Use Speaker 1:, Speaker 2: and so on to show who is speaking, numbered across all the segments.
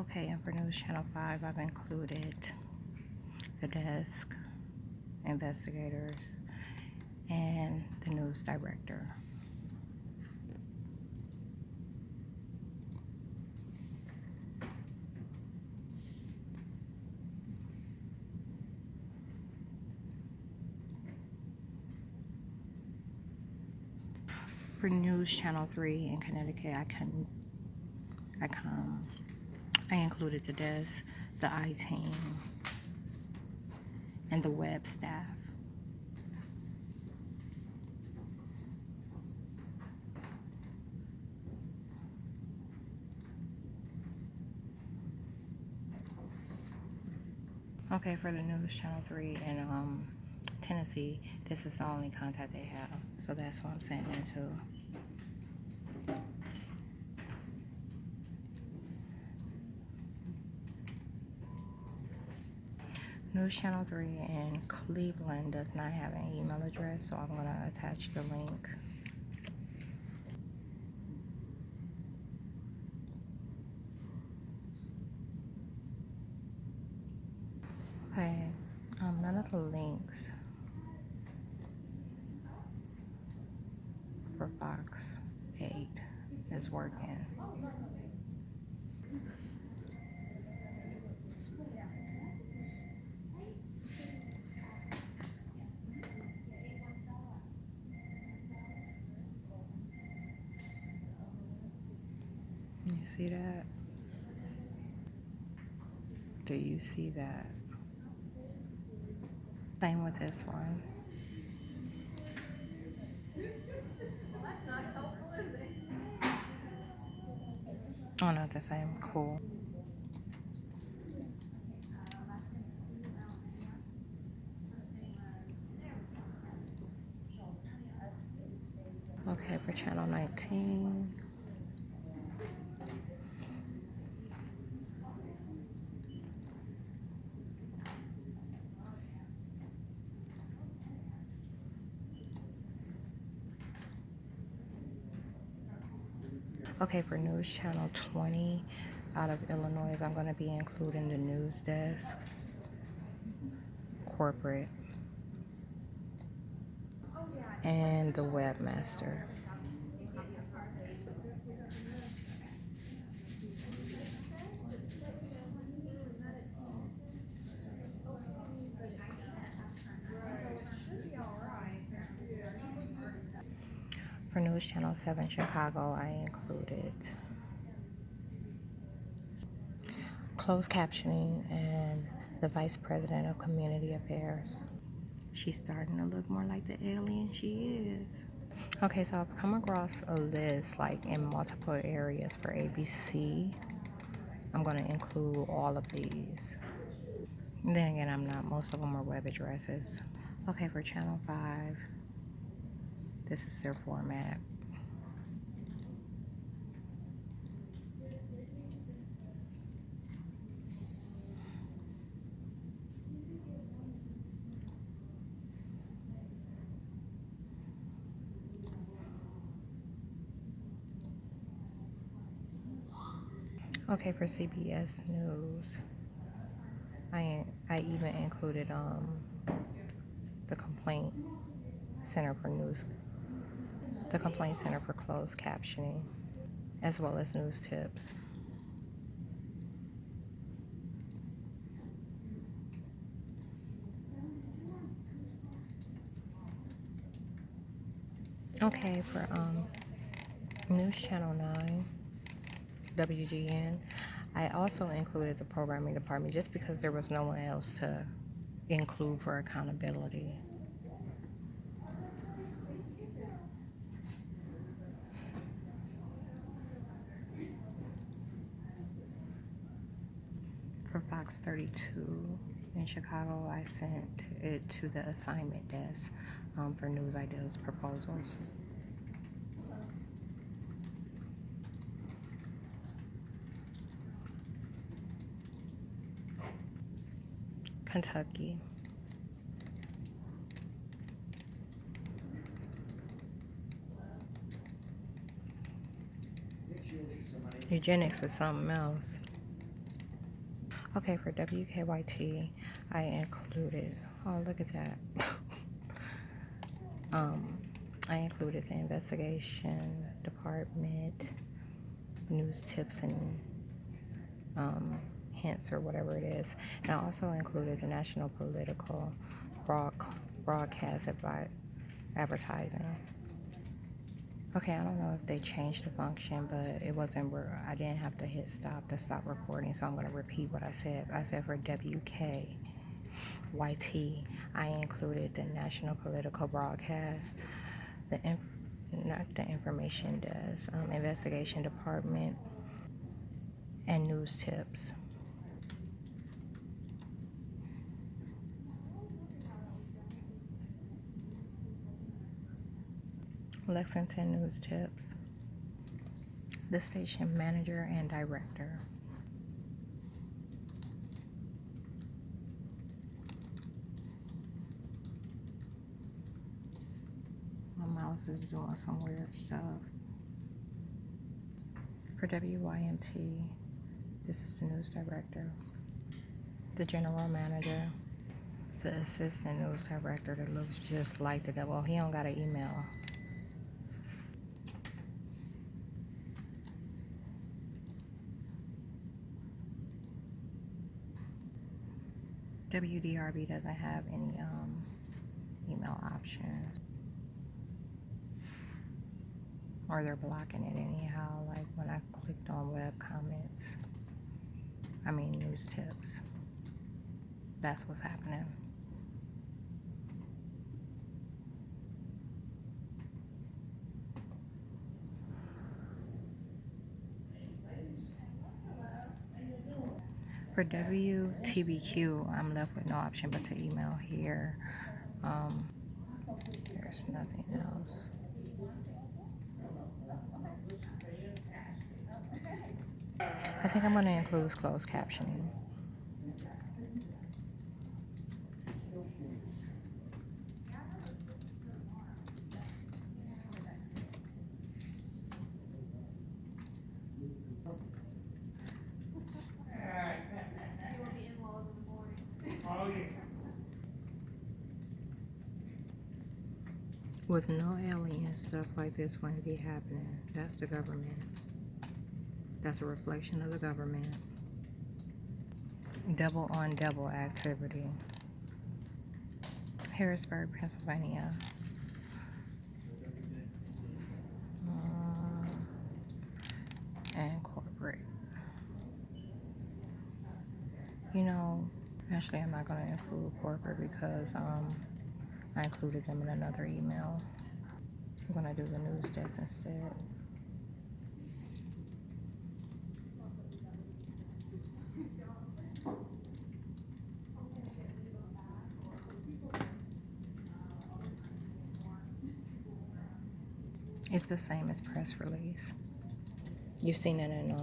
Speaker 1: Okay, and for News Channel 5, I've included the desk, investigators, and the news director. For News Channel 3 in Connecticut, I included the desk, the I-team, and the web staff. Okay, for the News Channel 3 in Tennessee, this is the only contact they have, so that's what I'm sending it to. News Channel 3 in Cleveland does not have an email address, so I'm going to attach the link. Okay, none of the links for Fox 8 is working. You see that? Do you see that? Same with this one. Oh, not the same. Cool. Okay, for channel 19. Okay, for News Channel 20 out of Illinois, I'm going to be including the news desk, corporate, and the webmaster. For News Channel 7 Chicago, I included closed captioning and the Vice President of Community Affairs. She's starting to look more like the alien she is. Okay, so I've come across a list like in multiple areas for ABC. I'm going to include all of these. And then again, I'm not. Most of them are web addresses. Okay, for Channel 5, this is their format. Okay, for CBS News, I even included the complaint center for news, the complaint center for closed captioning, as well as news tips. Okay, for News Channel 9, WGN, I also included the programming department just because there was no one else to include for accountability. For Fox 32 in Chicago, I sent it to the assignment desk for news ideas proposals. Kentucky. Eugenics is something else. Okay, for WKYT, I included, oh, look at that. I included the investigation department, news tips and hints or whatever it is. And I also included the national political broadcast advertising. Okay, I don't know if they changed the function, but it wasn't where I didn't have to hit stop to stop recording, so I'm going to repeat what I said. I said for WKYT, I included the national political broadcast, not the information desk, investigation department, and news tips. Lexington News Tips, the station manager and director. My mouse is doing some weird stuff. For WYMT, this is the news director, the general manager, the assistant news director that looks just like the devil. He don't got an email. WDRB doesn't have any email option, or they're blocking it anyhow. Like when I clicked on web comments, news tips. That's what's happening. For WTBQ, I'm left with no option but to email here. There's nothing else. I think I'm going to include closed captioning. With no aliens, stuff like this wouldn't be happening. That's the government. That's a reflection of the government. Double on double activity. Harrisburg, Pennsylvania. And corporate. Actually, I'm not going to include corporate because I included them in another email. I'm going to do the news desk instead. It's the same as press release. You've seen it in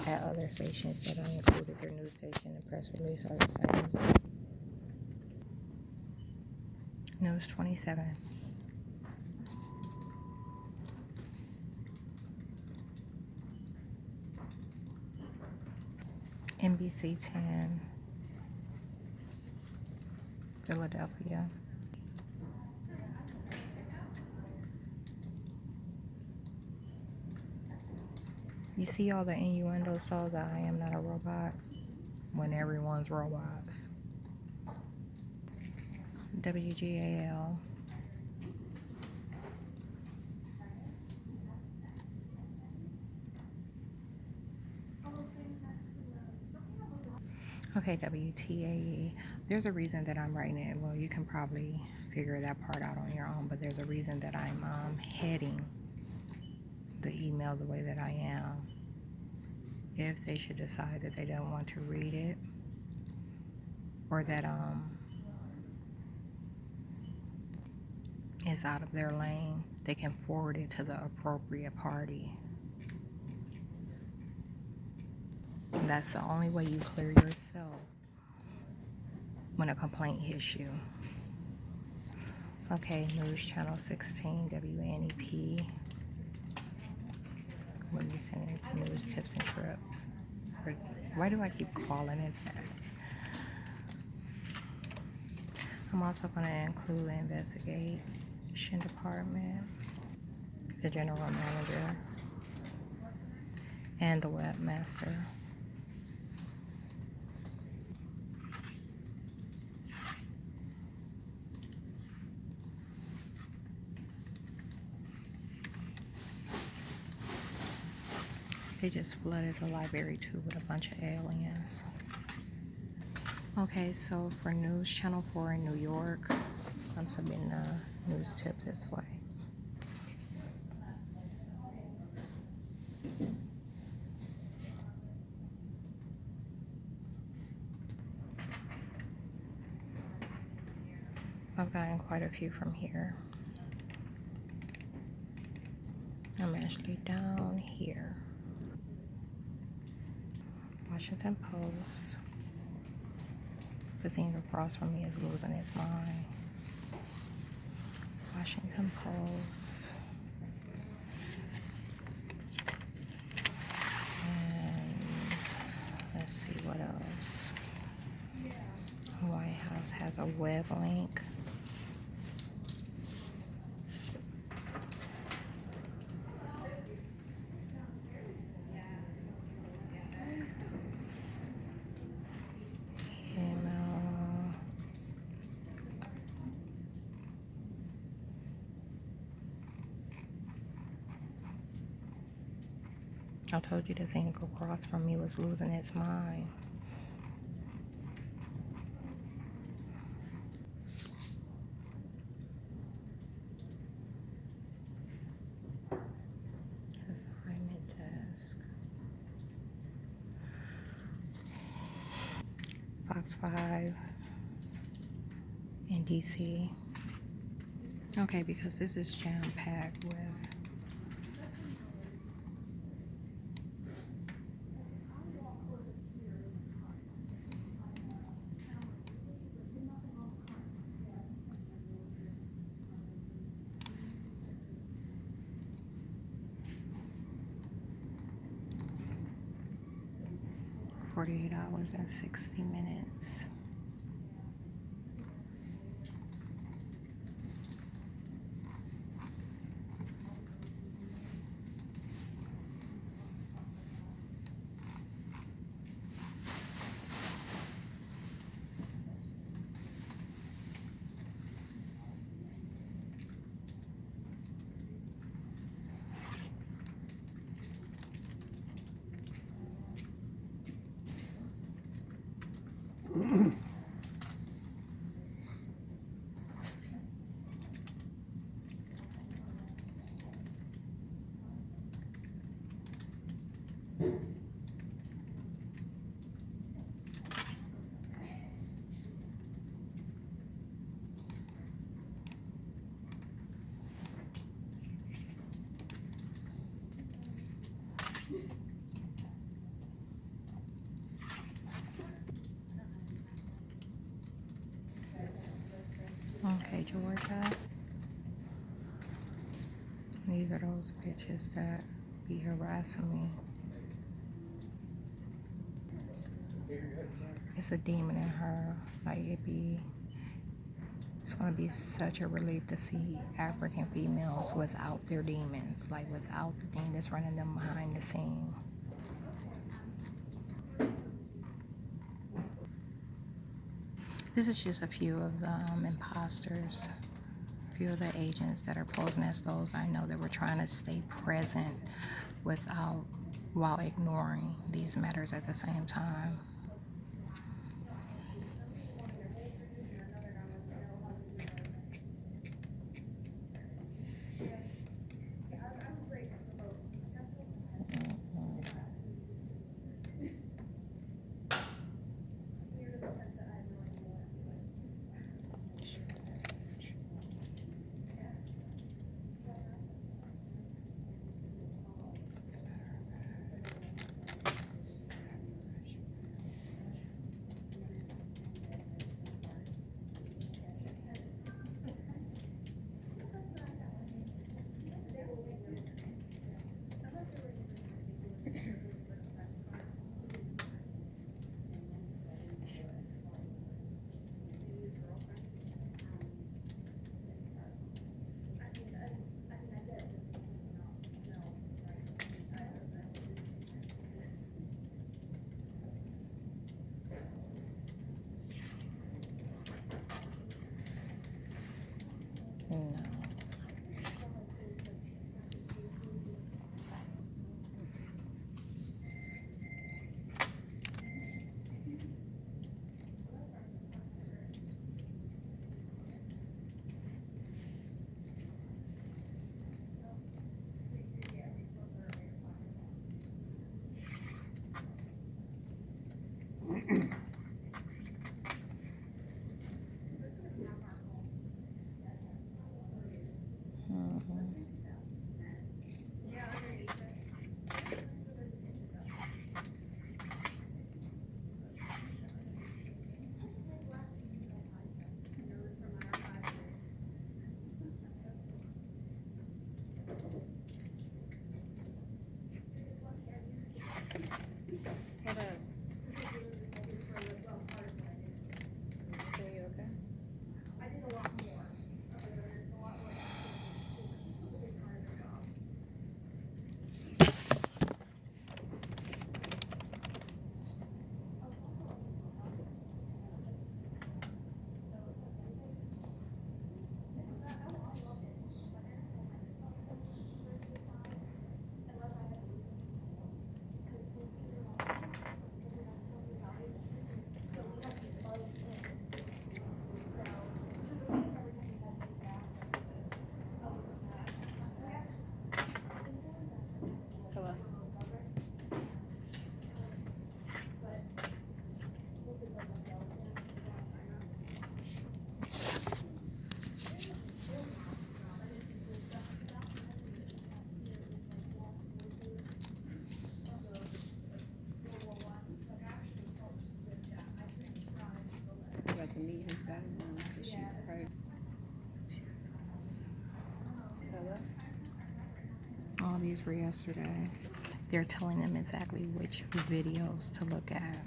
Speaker 1: at other stations that I included. Their news station and press release are the same. News 27. NBC 10. Philadelphia. You see all the innuendos though that I am not a robot when everyone's robots. WGAL. Okay, WTAE. There's a reason that I'm writing it. Well, you can probably figure that part out on your own, but there's a reason that I'm heading the email the way that I am. If they should decide that they don't want to read it, or that it's out of their lane, they can forward it to the appropriate party. And that's the only way you clear yourself when a complaint hits you. Okay, News Channel 16, WNEP. We'll be sending it to News Tips and Trips. Why do I keep calling it that? I'm also going to include the investigation department, the general manager, and the webmaster. They just flooded the library too with a bunch of aliens. Okay, so for News Channel 4 in New York, I'm submitting a news tip this way. I've gotten quite a few from here. I'm actually down here. Washington Post. The thing across from me is losing its mind. Washington Post. And let's see what else. White House has a web link. Email. I told you the thing across from me was losing its mind. Assignment desk. Fox 5 in DC. Okay, because this is jam-packed with $48 and 60 minutes. Okay, Georgia. These are those bitches that be harassing me. It's a demon in her. Like it's gonna be such a relief to see African females without their demons, like without the thing that's running them behind the scene. This is just a few of the imposters, a few of the agents that are posing as those I know that were trying to stay present while ignoring these matters at the same time.
Speaker 2: meet his background because she's pregnant. Hello?
Speaker 1: All these were yesterday. They're telling them exactly which videos to look at.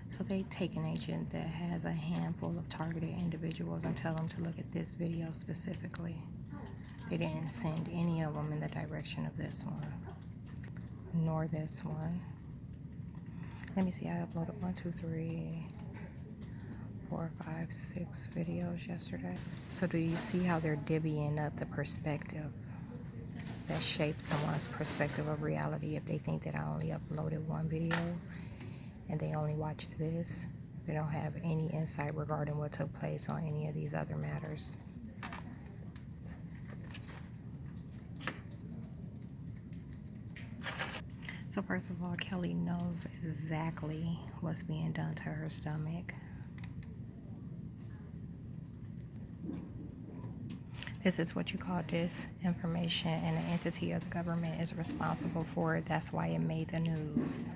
Speaker 1: So they take an agent that has a handful of targeted individuals and tell them to look at this video specifically. They didn't send any of them in the direction of this one, nor this one. Let me see, I uploaded 1, 2, 3, 4, 5, 6 videos yesterday. So do you see how they're divvying up the perspective that shapes someone's perspective of reality? If they think that I only uploaded one video and they only watched this, they don't have any insight regarding what took place on any of these other matters. So first of all, Kelly knows exactly what's being done to her stomach. This is what you call disinformation, and the entity of the government is responsible for it. That's why it made the news.